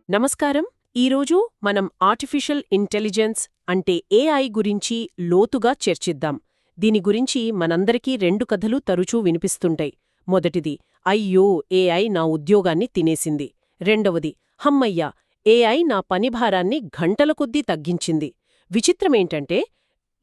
నమస్కారం. ఈరోజు మనం ఆర్టిఫిషియల్ ఇంటెలిజెన్స్ అంటే ఏఐ గురించి లోతుగా చర్చిద్దాం. దీని గురించి మనందరికీ రెండు కథలు తరచూ వినిపిస్తుంటాయి. మొదటిది, అయ్యో ఏఐ నా ఉద్యోగాన్ని తినేసింది. రెండవది, హమ్మయ్య ఏఐ నా పనిభారాన్ని గంటల కొద్దీ తగ్గించింది. విచిత్రమేంటంటే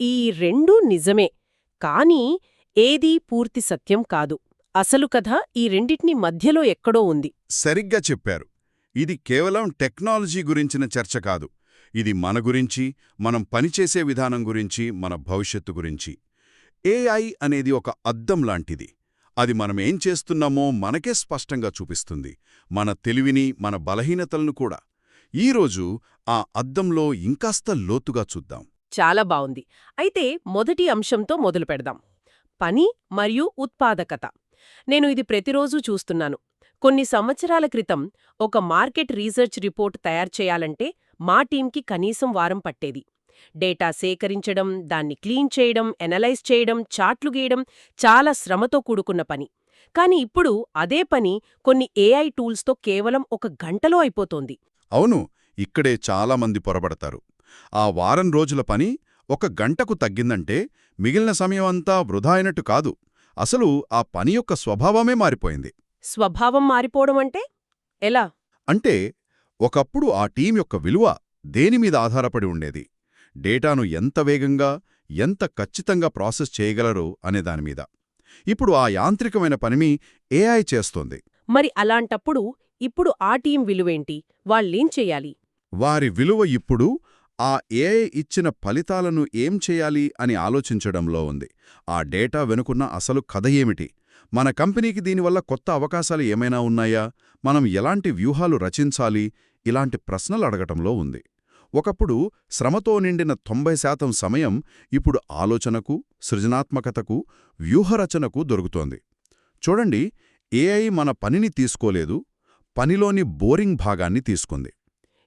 ఈ రెండూ నిజమే, కానీ ఏదీ పూర్తి సత్యం కాదు. అసలు కథ ఈ రెండిటిని మధ్యలో ఎక్కడో ఉంది. సరిగ్గా చెప్పారు. ఇది కేవలం టెక్నాలజీ గురించిన చర్చ కాదు. ఇది మన గురించి, మనం పనిచేసే విధానం గురించి, మన భవిష్యత్తు గురించి. ఏఐ అనేది ఒక అద్దం లాంటిది. అది మనమేం చేస్తున్నామో మనకే స్పష్టంగా చూపిస్తుంది, మన తెలివిని, మన బలహీనతలను కూడా. ఈరోజు ఆ అద్దంలో ఇంకాస్త లోతుగా చూద్దాం. చాలా బావుంది. అయితే మొదటి అంశంతో మొదలు పెడదాం. పని మరియు ఉత్పాదకత. నేను ఇది ప్రతిరోజూ చూస్తున్నాను. కొన్ని సంవత్సరాల క్రితం ఒక మార్కెట్ రీసెర్చ్ రిపోర్ట్ తయారు చేయాలంటే మా టీంకి కనీసం వారం పట్టేది. డేటా సేకరించడం, దాన్ని క్లీన్ చేయడం, ఎనలైజ్ చేయడం, చార్ట్లు గీయడం చాలా శ్రమతో కూడుకున్న పని. కానీ ఇప్పుడు అదే పని కొన్ని ఏఐ టూల్స్తో కేవలం ఒక గంటలో అయిపోతోంది. అవును, ఇక్కడే చాలామంది పొరబడతారు. ఆ వారం రోజుల పని ఒక గంటకు తగ్గిందంటే మిగిలిన సమయమంతా వృధా అయినట్టు కాదు. అసలు ఆ పని యొక్క స్వభావమే మారిపోయింది. స్వభావం మారిపోవడం అంటే ఎలా? అంటే ఒకప్పుడు ఆ టీం యొక్క విలువ దేనిమీద ఆధారపడి ఉండేది? డేటాను ఎంత వేగంగా, ఎంత ఖచ్చితంగా ప్రాసెస్ చేయగలరు అనే దానిమీద. ఇప్పుడు ఆ యాంత్రికమైన పనిని ఏఐ చేస్తోంది. మరి అలాంటప్పుడు ఇప్పుడు ఆ టీం విలువేంటి? వాళ్ళేం చెయ్యాలి? వారి విలువ ఇప్పుడు ఆ ఏఐ ఇచ్చిన ఫలితాలను ఏం చేయాలి అని ఆలోచించడంలో ఉంది. ఆ డేటా వెనుకున్న అసలు కథ ఏమిటి? మన కంపెనీకి దీనివల్ల కొత్త అవకాశాలు ఏమైనా ఉన్నాయా? మనం ఎలాంటి వ్యూహాలు రచించాలి? ఇలాంటి ప్రశ్నలు అడగటంలో ఉంది. ఒకప్పుడు శ్రమతో నిండిన 90% సమయం ఇప్పుడు ఆలోచనకు, సృజనాత్మకతకు, వ్యూహరచనకు దొరుకుతోంది. చూడండి, ఏఐ మన పనిని తీసుకోలేదు, పనిలోని బోరింగ్ భాగాన్ని తీసుకుంది.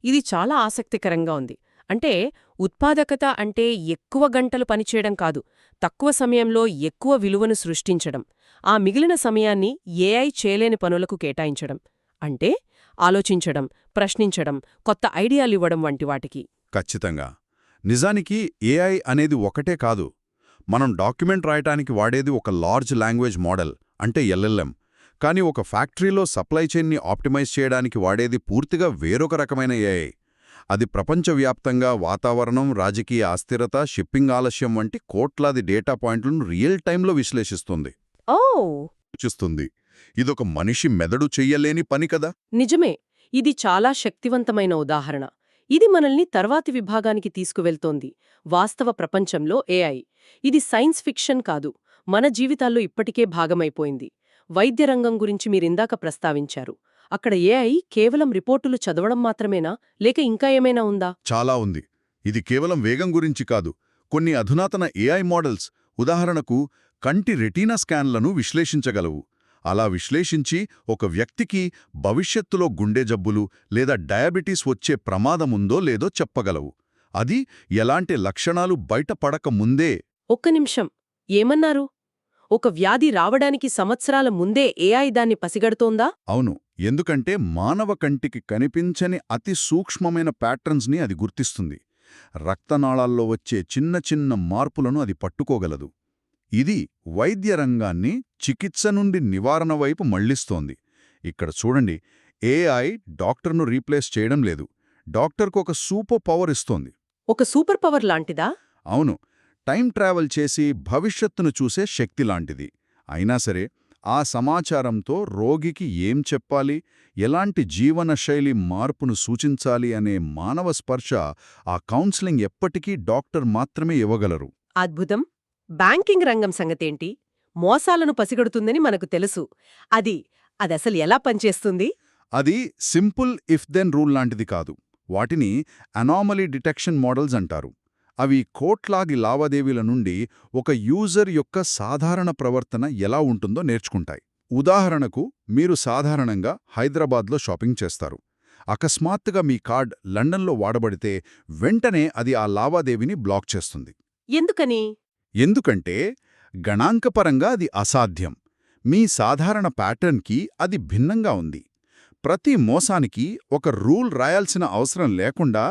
ఇది చాలా ఆసక్తికరంగా ఉంది. అంటే ఉత్పాదకత అంటే ఎక్కువ గంటలు పనిచేయడం కాదు, తక్కువ సమయంలో ఎక్కువ విలువను సృష్టించడం. ఆ మిగిలిన సమయాన్ని ఏఐ చేయలేని పనులకు కేటాయించడం. అంటే ఆలోచించడం, ప్రశ్నించడం, కొత్త ఐడియాలివ్వడం వంటి వాటికి. ఖచ్చితంగా. నిజానికి ఏఐ అనేది ఒకటే కాదు. మనం డాక్యుమెంట్ రాయటానికి వాడేది ఒక లార్జ్ లాంగ్వేజ్ మోడల్, అంటే ఎల్ఎల్ఎం. కానీ ఒక ఫ్యాక్టరీలో సప్లై చైన్ని ఆప్టిమైజ్ చేయడానికి వాడేది పూర్తిగా వేరొక రకమైన ఏఐ. అది ప్రపంచవ్యాప్తంగా వాతావరణం, రాజకీయ అస్థిరత, షిప్పింగ్ ఆలస్యం వంటి కోట్లాది డేటా పాయింట్లను రియల్ టైంలో విశ్లేషిస్తుంది. సూచిస్తుంది. ఇదొక మనిషి మెదడు చెయ్యలేని పని కదా. నిజమే. ఇది చాలా శక్తివంతమైన ఉదాహరణ. ఇది మనల్ని తర్వాతి విభాగానికి తీసుకువెళ్తోంది, వాస్తవ ప్రపంచంలో ఏఐ. ఇది సైన్స్ ఫిక్షన్ కాదు, మన జీవితాల్లో ఇప్పటికే భాగమైపోయింది. వైద్యరంగం గురించి మీరిందాక ప్రస్తావించారు. అక్కడ ఏఐ కేవలం రిపోర్టులు చదవడం మాత్రమేనా, లేక ఇంకా ఏమైనా ఉందా? చాలా ఉంది. ఇది కేవలం వేగం గురించి కాదు. కొన్ని అధునాతన ఏఐ మోడల్స్, ఉదాహరణకు కంటి రెటీనా స్కాన్లను విశ్లేషించగలవు. అలా విశ్లేషించి ఒక వ్యక్తికి భవిష్యత్తులో గుండె జబ్బులు లేదా డయాబెటీస్ వచ్చే ప్రమాదముందో లేదో చెప్పగలవు. అది ఎలాంటి లక్షణాలు బయటపడక ముందే. ఒక్క నిమిషం, ఏమన్నారు? ఒక వ్యాధి రావడానికి సంవత్సరాల ముందే ఏఐ దాన్ని పసిగడుతోందా? అవును, ఎందుకంటే మానవ కంటికి కనిపించని అతి సూక్ష్మమైన ప్యాటర్న్స్ని అది గుర్తిస్తుంది. రక్తనాళాల్లో వచ్చే చిన్న చిన్న మార్పులను అది పట్టుకోగలదు. ఇది వైద్య రంగాన్ని చికిత్స నుండి నివారణ వైపు మళ్లిస్తోంది. ఇక్కడ చూడండి, ఏఐ డాక్టర్ను రీప్లేస్ చేయడం లేదు, డాక్టర్కు ఒక సూపర్ పవర్ ఇస్తోంది. ఒక సూపర్ పవర్ లాంటిదా? అవును, టైం ట్రావెల్ చేసి భవిష్యత్తును చూసే శక్తి లాంటిది. అయినా సరే, ఆ సమాచారంతో రోగికి ఏం చెప్పాలి, ఎలాంటి జీవనశైలి మార్పును సూచించాలి అనే మానవ స్పర్శ, ఆ కౌన్సిలింగ్ ఎప్పటికీ డాక్టర్ మాత్రమే ఇవ్వగలరు. అద్భుతం. బ్యాంకింగ్ రంగం సంగతేంటి? మోసాలను పసిగడుతుందని మనకు తెలుసు. అదసలు ఎలా పనిచేస్తుంది? అది సింపుల్ ఇఫ్ దెన్ రూల్ లాంటిది కాదు. వాటిని అనామలీ డిటెక్షన్ మోడల్స్ అంటారు. అవి కోట్లాది లావాదేవీల నుండి ఒక యూజర్ యొక్క సాధారణ ప్రవర్తన ఎలా ఉంటుందో నేర్చుకుంటాయి. ఉదాహరణకు, మీరు సాధారణంగా హైదరాబాద్లో షాపింగ్ చేస్తారు. అకస్మాత్తుగా మీ కార్డ్ లండన్లో వాడబడితే వెంటనే అది ఆ లావాదేవీని బ్లాక్ చేస్తుంది. ఎందుకని? ఎందుకంటే గణాంకపరంగా అది అసాధ్యం. మీ సాధారణ ప్యాటర్న్కి అది భిన్నంగా ఉంది. ప్రతి మోసానికి ఒక రూల్ రాయాల్సిన అవసరం లేకుండా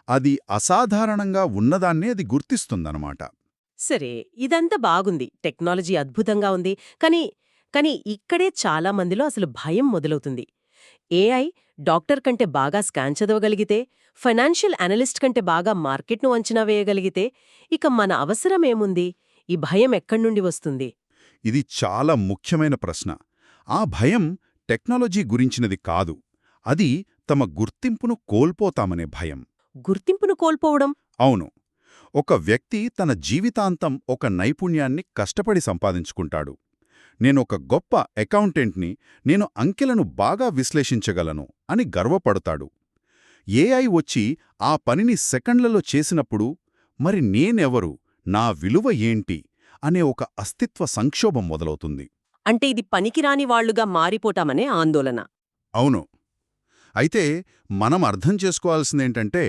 అది అసాధారణంగా ఉన్నదాన్నే అది గుర్తిస్తుందన్నమాట. సరే, ఇదంతా బాగుంది, టెక్నాలజీ అద్భుతంగా ఉంది. కానీ ఇక్కడే చాలా మందిలో అసలు భయం మొదలవుతుంది. ఏఐ డాక్టర్ కంటే బాగా స్కాన్ చదవగలిగితే, ఫైనాన్షియల్ అనలిస్ట్ కంటే బాగా మార్కెట్ను అంచనా వేయగలిగితే ఇక మన అవసరమేముంది? ఈ భయం ఎక్కడ్నుండి వస్తుంది? ఇది చాలా ముఖ్యమైన ప్రశ్న. ఆ భయం టెక్నాలజీ గురించినది కాదు. అది తమ గుర్తింపును కోల్పోతామనే భయం. గుర్తింపును కోల్పోవడం? అవును. ఒక వ్యక్తి తన జీవితాంతం ఒక నైపుణ్యాన్ని కష్టపడి సంపాదించుకుంటాడు. నేనొక గొప్ప అకౌంటెంట్ని, నేను అంకెలను బాగా విశ్లేషించగలను అని గర్వపడతాడు. ఏఐ వచ్చి ఆ పనిని సెకండ్లలో చేసినప్పుడు, మరి నేనెవరు, నా విలువ ఏంటి అనే ఒక అస్తిత్వ సంక్షోభం మొదలవుతుంది. అంటే ఇది పనికిరాని వాళ్లుగా మారిపోతామనే ఆందోళన. అవును. అయితే మనం అర్థం చేసుకోవాల్సిందేంటంటే,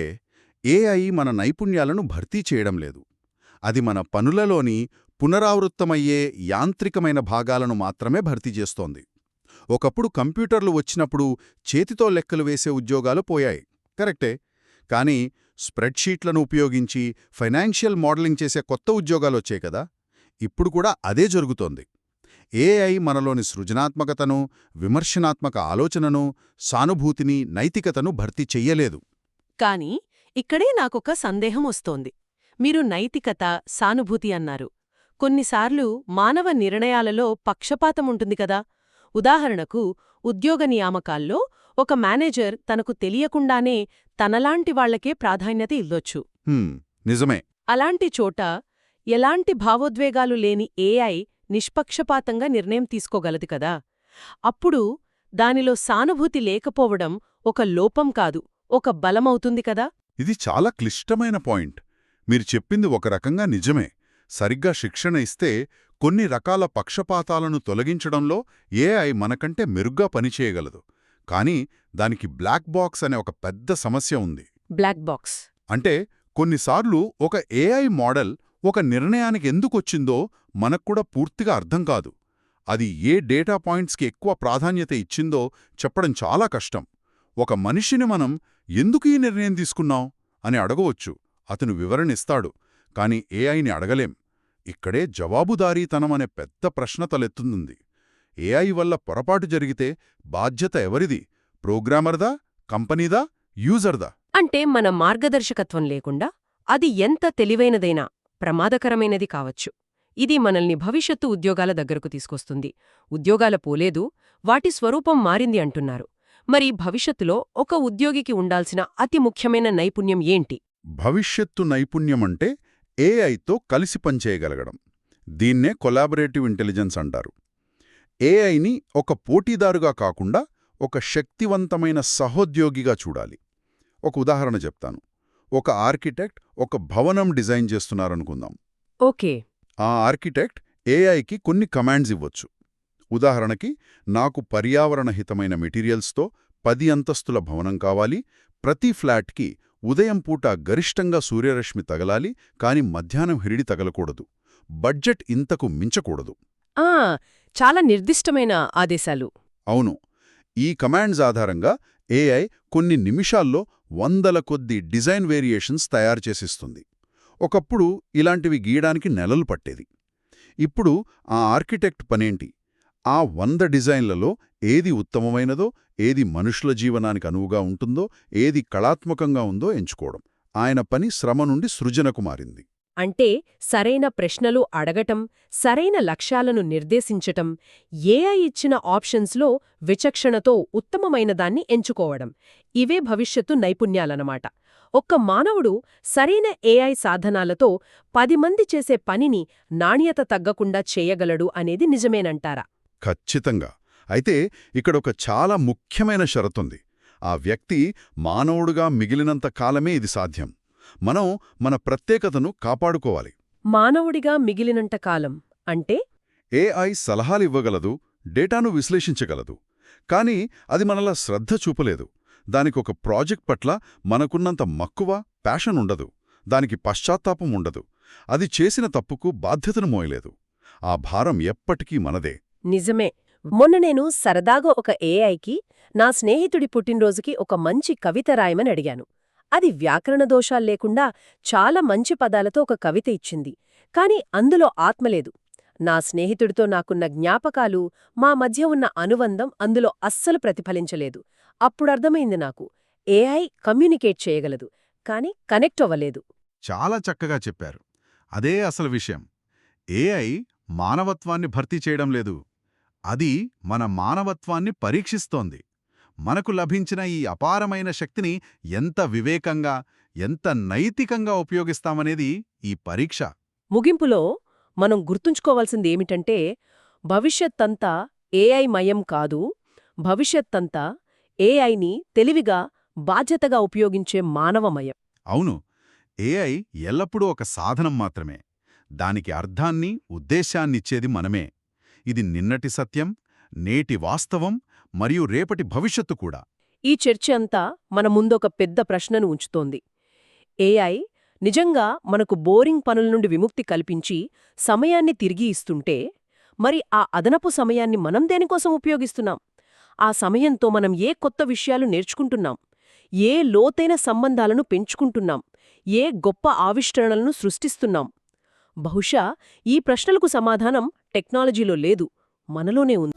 ఏఐ మన నైపుణ్యాలను భర్తీ చేయడం లేదు. అది మన పనులలోని పునరావృత్తమయ్యే యాంత్రికమైన భాగాలను మాత్రమే భర్తీ చేస్తోంది. ఒకప్పుడు కంప్యూటర్లు వచ్చినప్పుడు చేతితో లెక్కలు వేసే ఉద్యోగాలు పోయాయి, కరెక్టే. కానీ స్ప్రెడ్షీట్లను ఉపయోగించి ఫైనాన్షియల్ మోడలింగ్ చేసే కొత్త ఉద్యోగాలొచ్చాయి కదా. ఇప్పుడు కూడా అదే జరుగుతోంది. ఏఐ మనలోని సృజనాత్మకతను, విమర్శనాత్మక ఆలోచనను, సానుభూతిని, నైతికతను భర్తీ చెయ్యలేదు. కాని ఇక్కడే నాకొక సందేహం వస్తోంది. మీరు నైతికత, సానుభూతి అన్నారు. కొన్నిసార్లు మానవ నిర్ణయాలలో పక్షపాతముంటుంది కదా. ఉదాహరణకు, ఉద్యోగ నియామకాల్లో ఒక మేనేజర్ తనకు తెలియకుండానే తనలాంటి వాళ్లకే ప్రాధాన్యత ఇవ్వొచ్చు. నిజమే. అలాంటి చోట ఎలాంటి భావోద్వేగాలు లేని ఏఐ నిష్పక్షపాతంగా నిర్ణయం తీసుకోగలదు కదా. అప్పుడు దానిలో సానుభూతి లేకపోవడం ఒక లోపం కాదు, ఒక బలమవుతుంది కదా. ఇది చాలా క్లిష్టమైన పాయింట్. మీరు చెప్పింది ఒక రకంగా నిజమే. సరిగ్గా శిక్షణ ఇస్తే కొన్ని రకాల పక్షపాతాలను తొలగించడంలో ఏఐ మనకంటే మెరుగ్గా పనిచేయగలదు. కానీ దానికి బ్లాక్ బాక్స్ అనే ఒక పెద్ద సమస్య ఉంది. బ్లాక్ బాక్స్ అంటే కొన్నిసార్లు ఒక ఏఐ మోడల్ ఒక నిర్ణయానికి ఎందుకొచ్చిందో మనక్కూడా పూర్తిగా అర్థం కాదు. అది ఏ డేటా పాయింట్స్కి ఎక్కువ ప్రాధాన్యత ఇచ్చిందో చెప్పడం చాలా కష్టం. ఒక మనిషిని మనం ఎందుకు ఈ నిర్ణయం తీసుకున్నాం అని అడగవచ్చు, అతను వివరణిస్తాడు. కాని ఏఐని అడగలేం. ఇక్కడే జవాబుదారీతనం అనే పెద్ద ప్రశ్న తలెత్తుంది. ఏఐ వల్ల పొరపాటు జరిగితే బాధ్యత ఎవరిది? ప్రోగ్రామర్దా, కంపెనీదా, యూజర్దా? అంటే మన మార్గదర్శకత్వం లేకుండా అది ఎంత తెలివైనదైనా ప్రమాదకరమైనది కావచ్చు. ఇది మనల్ని భవిష్యత్తు ఉద్యోగాల దగ్గరకు తీసుకొస్తుంది. ఉద్యోగాల పోలేదు, వాటి స్వరూపం మారింది అంటున్నారు. మరి భవిష్యత్తులో ఒక ఉద్యోగికి ఉండాల్సిన అతి ముఖ్యమైన నైపుణ్యం ఏంటి? భవిష్యత్తు నైపుణ్యమంటే ఏఐతో కలిసి పనిచేయగలగడం. దీన్నే కొలాబరేటివ్ ఇంటెలిజెన్స్ అంటారు. ఏఐని ఒక పోటీదారుగా కాకుండా ఒక శక్తివంతమైన సహోద్యోగిగా చూడాలి. ఒక ఉదాహరణ చెప్తాను. ఒక ఆర్కిటెక్ట్ ఒక భవనం డిజైన్ చేస్తున్నారనుకుందాం. ఓకే. ఆ ఆర్కిటెక్ట్ ఏఐకి కొన్ని కమాండ్స్ ఇవ్వచ్చు. ఉదాహరణకి, నాకు పర్యావరణహితమైన మెటీరియల్స్తో 10 అంతస్తుల భవనం కావాలి, ప్రతి ఫ్లాట్కి ఉదయం పూట గరిష్టంగా సూర్యరశ్మి తగలాలి, కాని మధ్యాహ్నం హిడిడి తగలకూడదు, బడ్జెట్ ఇంతకు మించకూడదు. చాలా నిర్దిష్టమైన ఆదేశాలు. అవును. ఈ కమాండ్స్ ఆధారంగా ఏఐ కొన్ని నిమిషాల్లో 100ల కొద్దీ డిజైన్ వేరియేషన్స్ తయారుచేసిస్తుంది. ఒకప్పుడు ఇలాంటివి గీయడానికి నెలలు పట్టేది. ఇప్పుడు ఆ ఆర్కిటెక్ట్ పనేంటి? ఆ 100 డిజైన్లలో ఏది ఉత్తమమైనదో, ఏది మనుషుల జీవనానికి అనువుగా ఉంటుందో, ఏది కళాత్మకంగా ఉందో ఎంచుకోవడం. ఆయన పని శ్రమ నుండి సృజనకు మారింది. అంటే సరైన ప్రశ్నలు అడగటం, సరైన లక్ష్యాలను నిర్దేశించటం, ఏఐ ఇచ్చిన ఆప్షన్స్లో విచక్షణతో ఉత్తమమైనదాన్ని ఎంచుకోవడం, ఇవే భవిష్యత్తు నైపుణ్యాలన్నమాట. ఒక్క మానవుడు సరైన ఏఐ సాధనాలతో 10 మంది చేసే పనిని నాణ్యత తగ్గకుండా చేయగలడు అనేది నిజమేనంటారా? ఖచ్చితంగా. అయితే ఇక్కడొక చాలా ముఖ్యమైన షరతుంది. ఆ వ్యక్తి మానవుడుగా మిగిలినంత కాలమే ఇది సాధ్యం. మనం మన ప్రత్యేకతను కాపాడుకోవాలి. మానవుడిగా మిగిలినంత కాలం అంటే? ఏఐ సలహాలివ్వగలదు, డేటాను విశ్లేషించగలదు. కానీ అది మనలా శ్రద్ధ చూపలేదు. దానికొక ప్రాజెక్ట్ పట్ల మనకున్నంత మక్కువ, ప్యాషన్ ఉండదు. దానికి పశ్చాత్తాపం ఉండదు. అది చేసిన తప్పుకు బాధ్యతను మోయలేదు. ఆ భారం ఎప్పటికీ మనదే. నిజమే. మొన్న నేను సరదాగా ఒక ఏఐకి నా స్నేహితుడి పుట్టినరోజుకి ఒక మంచి కవిత రాయమని అడిగాను. అది వ్యాకరణ దోషాలు లేకుండా చాలా మంచి పదాలతో ఒక కవిత ఇచ్చింది. కాని అందులో ఆత్మలేదు. నా స్నేహితుడితో నాకున్న జ్ఞాపకాలు, మా మధ్య ఉన్న అనుబంధం అందులో అస్సలు ప్రతిఫలించలేదు. అప్పుడర్థమైంది నాకు, ఏఐ కమ్యూనికేట్ చేయగలదు, కాని కనెక్ట్ అవ్వలేదు. చాలా చక్కగా చెప్పారు. అదే అసలు విషయం. ఏఐ మానవత్వాన్ని భర్తీ చేయడం లేదు. అది మన మానవత్వాన్ని పరీక్షిస్తోంది. మనకు లభించిన ఈ అపారమైన శక్తిని ఎంత వివేకంగా, ఎంత నైతికంగా ఉపయోగిస్తామనేది ఈ పరీక్ష. ముగింపులో మనం గుర్తుంచుకోవాల్సిందేమిటంటే, భవిష్యత్తంతా ఏఐ మయం కాదు, భవిష్యత్తంతా ఏఐని తెలివిగా, బాధ్యతగా ఉపయోగించే మానవమయం. అవును, ఏఐ ఎల్లప్పుడూ ఒక సాధనం మాత్రమే. దానికి అర్థాన్ని, ఉద్దేశాన్నిచ్చేది మనమే. ఇది నిన్నటి సత్యం, నేటి వాస్తవం మరియు రేపటి భవిష్యత్తు కూడా. ఈ చర్చ అంతా మన ముందొక పెద్ద ప్రశ్నను ఉంచుతోంది. ఏఐ నిజంగా మనకు బోరింగ్ పనుల నుండి విముక్తి కల్పించి సమయాన్ని తిరిగి ఇస్తుంటే, మరి ఆ అదనపు సమయాన్ని మనం దేనికోసం ఉపయోగిస్తున్నాం? ఆ సమయంతో మనం ఏ కొత్త విషయాలు నేర్చుకుంటున్నాం? ఏ లోతైన సంబంధాలను పెంచుకుంటున్నాం? ఏ గొప్ప ఆవిష్కరణలను సృష్టిస్తున్నాం? బహుశా ఈ ప్రశ్నలకు సమాధానం టెక్నాలజీలో లేదు, మనలోనే ఉంది.